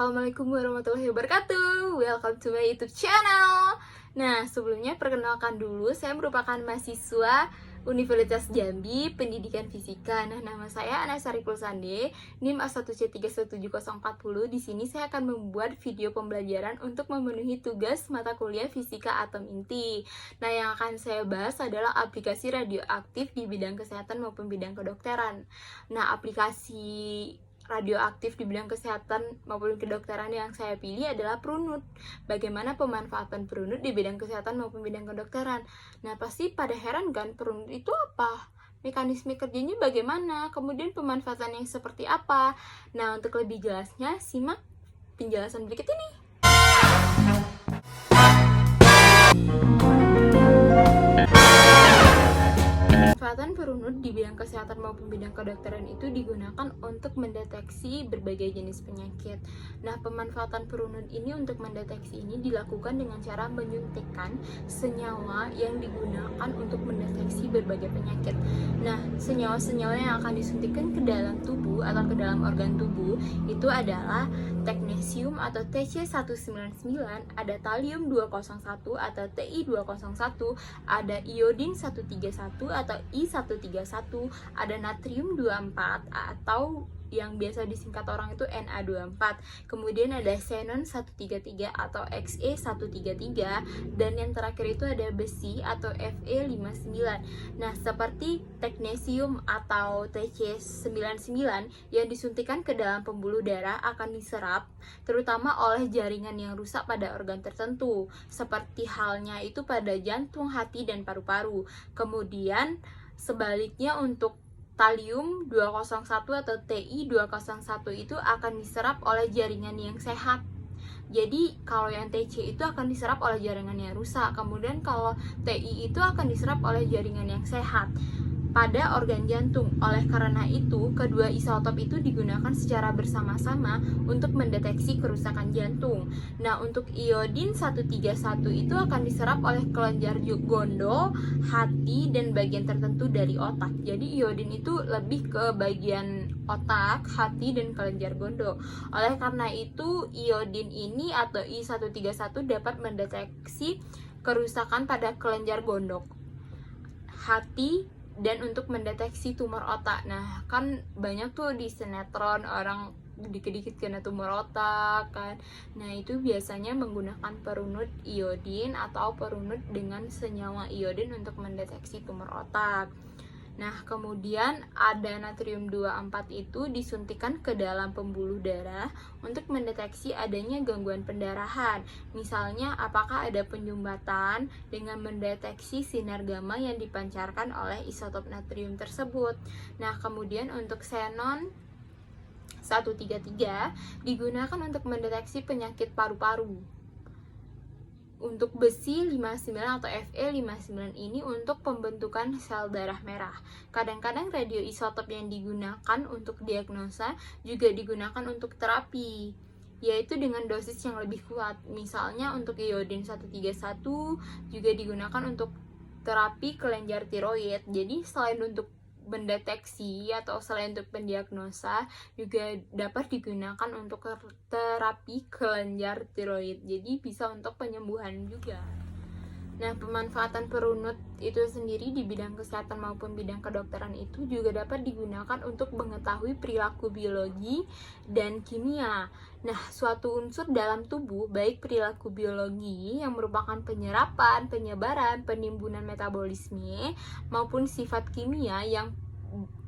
Assalamualaikum warahmatullahi wabarakatuh. Welcome to my YouTube channel. Nah, sebelumnya perkenalkan dulu, saya merupakan mahasiswa Universitas Jambi, Pendidikan Fisika. Nah, nama saya Anasari Pulsande, NIM A1C317040. Di sini saya akan membuat video pembelajaran untuk memenuhi tugas mata kuliah Fisika Atom Inti. Nah, yang akan saya bahas adalah aplikasi radioaktif di bidang kesehatan maupun bidang kedokteran. Nah, aplikasi radioaktif di bidang kesehatan maupun kedokteran yang saya pilih adalah Prunut. Bagaimana pemanfaatan Prunut di bidang kesehatan maupun bidang kedokteran? Nah, pasti pada heran kan, Prunut itu apa? Mekanisme kerjanya bagaimana? Kemudian pemanfaatan yang seperti apa? Nah, untuk lebih jelasnya, simak penjelasan berikut ini. Pemanfaatan Prunut di bidang kesehatan maupun bidang kedokteran itu digunakan untuk mendeteksi berbagai jenis penyakit. Nah, pemanfaatan Prunut ini untuk mendeteksi ini dilakukan dengan cara menyuntikkan senyawa yang digunakan untuk mendeteksi berbagai penyakit. Nah, senyawa-senyawa yang akan disuntikkan ke dalam tubuh atau ke dalam organ tubuh itu adalah teknesium atau Tc199, ada talium 201 atau Ti201, ada iodin 131 atau I131, ada natrium 24 atau yang biasa disingkat orang itu Na24, kemudian ada xenon 133 atau Xe133, dan yang terakhir itu ada besi atau Fe59. Nah, seperti teknesium atau Tc99 yang disuntikan ke dalam pembuluh darah akan diserap terutama oleh jaringan yang rusak pada organ tertentu, seperti halnya itu pada jantung, hati, dan paru-paru. Kemudian sebaliknya untuk talium 201 atau Ti201 itu akan diserap oleh jaringan yang sehat. Jadi kalau yang TC itu akan diserap oleh jaringan yang rusak. Kemudian kalau Ti itu akan diserap oleh jaringan yang sehat pada organ jantung. Oleh karena itu, kedua isotop itu digunakan secara bersama-sama untuk mendeteksi kerusakan jantung. Nah, untuk iodin 131 itu akan diserap oleh kelenjar gondol, hati, dan bagian tertentu dari otak. Jadi iodin itu lebih ke bagian otak, hati, dan kelenjar gondol. Oleh karena itu, iodin ini atau I131 dapat mendeteksi kerusakan pada kelenjar gondok, hati, dan untuk mendeteksi tumor otak. Nah, kan banyak tuh di sinetron orang dikit-dikit kena tumor otak kan. Nah, itu biasanya menggunakan Prunut iodin atau Prunut dengan senyawa iodin untuk mendeteksi tumor otak. Nah, kemudian ada natrium 24 itu disuntikan ke dalam pembuluh darah untuk mendeteksi adanya gangguan pendarahan. Misalnya, apakah ada penyumbatan dengan mendeteksi sinar gamma yang dipancarkan oleh isotop natrium tersebut. Nah, kemudian untuk xenon 133 digunakan untuk mendeteksi penyakit paru-paru. Untuk besi 59 atau Fe59 ini untuk pembentukan sel darah merah. Kadang-kadang radioisotop yang digunakan untuk diagnosa juga digunakan untuk terapi, yaitu dengan dosis yang lebih kuat. Misalnya untuk iodin 131 juga digunakan untuk terapi kelenjar tiroid. Jadi selain untuk mendeteksi atau selain untuk pendiagnosa juga dapat digunakan untuk terapi kelenjar tiroid. Jadi bisa untuk penyembuhan juga. Nah, pemanfaatan Prunut itu sendiri di bidang kesehatan maupun bidang kedokteran itu juga dapat digunakan untuk mengetahui perilaku biologi dan kimia. Nah, suatu unsur dalam tubuh, baik perilaku biologi yang merupakan penyerapan, penyebaran, penimbunan metabolisme, maupun sifat kimia yang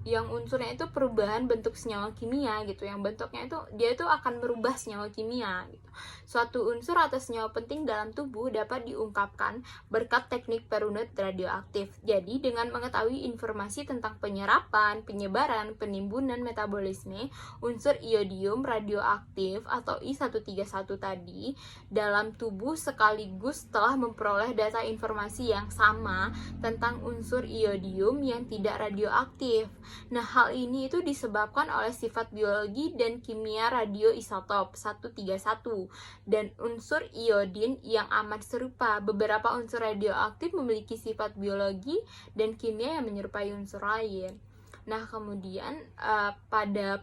unsurnya itu perubahan bentuk senyawa kimia gitu, yang bentuknya itu dia itu akan merubah senyawa kimia gitu. Suatu unsur atau senyawa penting dalam tubuh dapat diungkapkan berkat teknik Prunut radioaktif. Jadi dengan mengetahui informasi tentang penyerapan, penyebaran, penimbunan metabolisme unsur iodium radioaktif atau I131 tadi dalam tubuh sekaligus telah memperoleh data informasi yang sama tentang unsur iodium yang tidak radioaktif. Nah, hal ini itu disebabkan oleh sifat biologi dan kimia radioisotop 131 dan unsur iodin yang amat serupa. Beberapa unsur radioaktif memiliki sifat biologi dan kimia yang menyerupai unsur lain. Nah, kemudian pada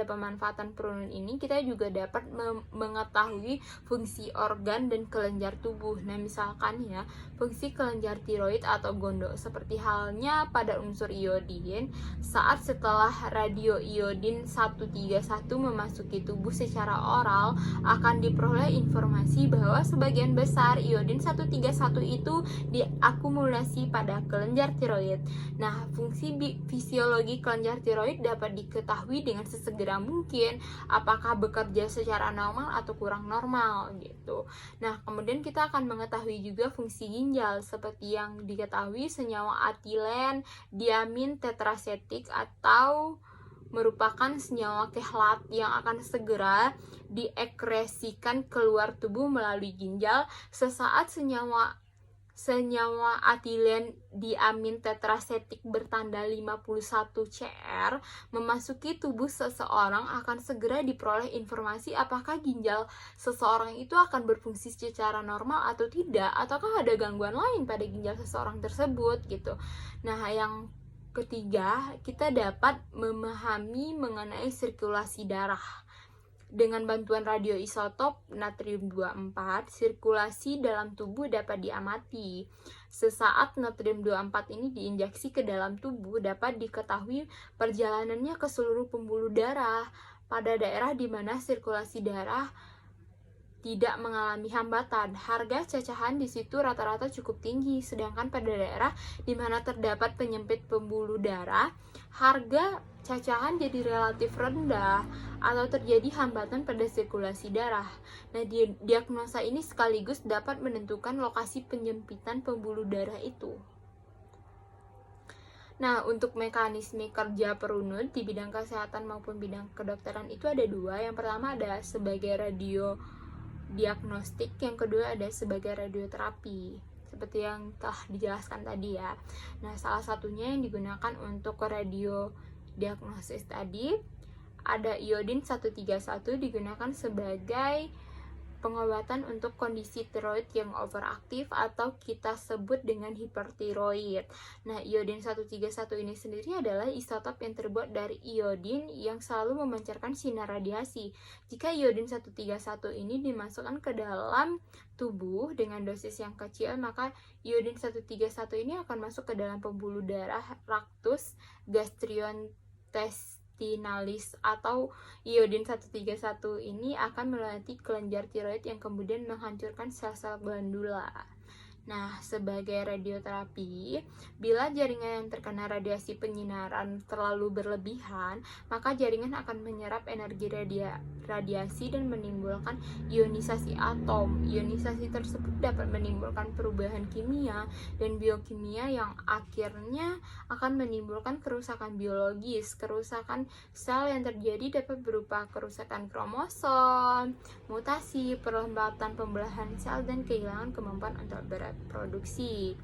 pemanfaatan perunut ini kita juga dapat mengetahui fungsi organ dan kelenjar tubuh. Nah, misalkan ya, fungsi kelenjar tiroid atau gondok seperti halnya pada unsur iodin, saat setelah radioiodin 131 memasuki tubuh secara oral, akan diperoleh informasi bahwa sebagian besar iodin 131 itu diakumulasi pada kelenjar tiroid. Nah, fungsi fisiologi kelenjar tiroid dapat diketahui dengan sesegera mungkin apakah bekerja secara normal atau kurang normal gitu. Nah, kemudian kita akan mengetahui juga fungsi ginjal seperti yang diketahui senyawa atilen diamin tetrasetik atau merupakan senyawa kelat yang akan segera diekresikan keluar tubuh melalui ginjal sesaat senyawa atilen diamin tetrasetik bertanda 51 Cr memasuki tubuh seseorang, akan segera diperoleh informasi apakah ginjal seseorang itu akan berfungsi secara normal atau tidak, ataukah ada gangguan lain pada ginjal seseorang tersebut gitu. Nah, yang ketiga, kita dapat memahami mengenai sirkulasi darah. Dengan bantuan radioisotop natrium 24, sirkulasi dalam tubuh dapat diamati. Sesaat natrium 24 ini diinjeksi ke dalam tubuh, dapat diketahui perjalanannya ke seluruh pembuluh darah. Pada daerah di mana sirkulasi darah tidak mengalami hambatan, harga cacahan di situ rata-rata cukup tinggi. Sedangkan pada daerah di mana terdapat penyempit pembuluh darah, harga cacahan jadi relatif rendah atau terjadi hambatan pada sirkulasi darah. Nah, diagnosa ini sekaligus dapat menentukan lokasi penyempitan pembuluh darah itu. Nah, untuk mekanisme kerja perunut di bidang kesehatan maupun bidang kedokteran itu ada dua. Yang pertama ada sebagai radio diagnostik, yang kedua ada sebagai radioterapi, seperti yang telah dijelaskan tadi ya. Nah, salah satunya yang digunakan untuk radio diagnosis tadi ada iodin 131 digunakan sebagai pengobatan untuk kondisi tiroid yang overaktif atau kita sebut dengan hipertiroid. Nah, iodin 131 ini sendiri adalah isotop yang terbuat dari iodin yang selalu memancarkan sinar radiasi. Jika iodin 131 ini dimasukkan ke dalam tubuh dengan dosis yang kecil, maka iodin 131 ini akan masuk ke dalam pembuluh darah rectus gastrointestinalis, atau iodin 131 ini akan melewati kelenjar tiroid yang kemudian menghancurkan sel-sel glandula. Nah, sebagai radioterapi, bila jaringan yang terkena radiasi penyinaran terlalu berlebihan, maka jaringan akan menyerap energi radiasi dan menimbulkan ionisasi atom. Ionisasi tersebut dapat menimbulkan perubahan kimia dan biokimia yang akhirnya akan menimbulkan kerusakan biologis. Kerusakan sel yang terjadi dapat berupa kerusakan kromosom, mutasi, perlambatan pembelahan sel, dan kehilangan kemampuan untuk bereproduksi.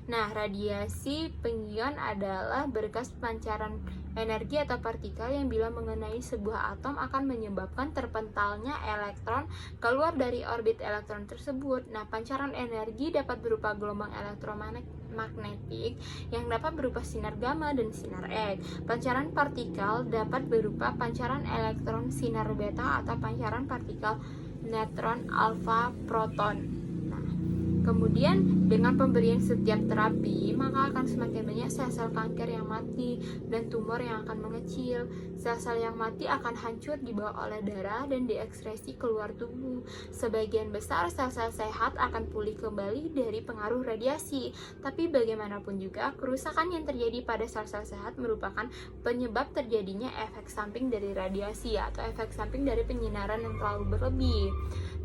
Nah, radiasi pengion adalah berkas pancaran energi atau partikel yang bila mengenai sebuah atom akan menyebabkan terpentalnya elektron keluar dari orbit elektron tersebut. Nah, pancaran energi dapat berupa gelombang elektromagnetik yang dapat berupa sinar gamma dan sinar X. Pancaran partikel dapat berupa pancaran elektron sinar beta atau pancaran partikel neutron alfa proton. Kemudian dengan pemberian setiap terapi, maka akan semakin banyak sel-sel kanker yang mati dan tumor yang akan mengecil. Sel-sel yang mati akan hancur dibawa oleh darah dan diekskresi keluar tubuh. Sebagian besar sel-sel sehat akan pulih kembali dari pengaruh radiasi. Tapi bagaimanapun juga, kerusakan yang terjadi pada sel-sel sehat merupakan penyebab terjadinya efek samping dari radiasi atau efek samping dari penyinaran yang terlalu berlebih.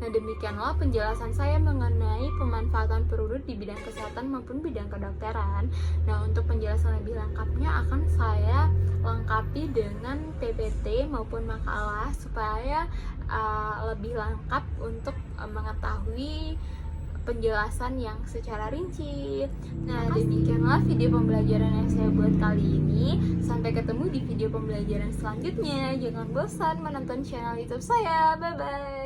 Nah, demikianlah penjelasan saya mengenai pemanfaatan perurut di bidang kesehatan maupun bidang kedokteran. Nah, untuk penjelasan lebih lengkapnya akan saya lengkapi dengan PPT maupun makalah supaya lebih lengkap untuk mengetahui penjelasan yang secara rinci. Nah, demikianlah video pembelajaran yang saya buat kali ini. Sampai ketemu di video pembelajaran selanjutnya. Jangan bosan menonton channel YouTube saya. Bye-bye.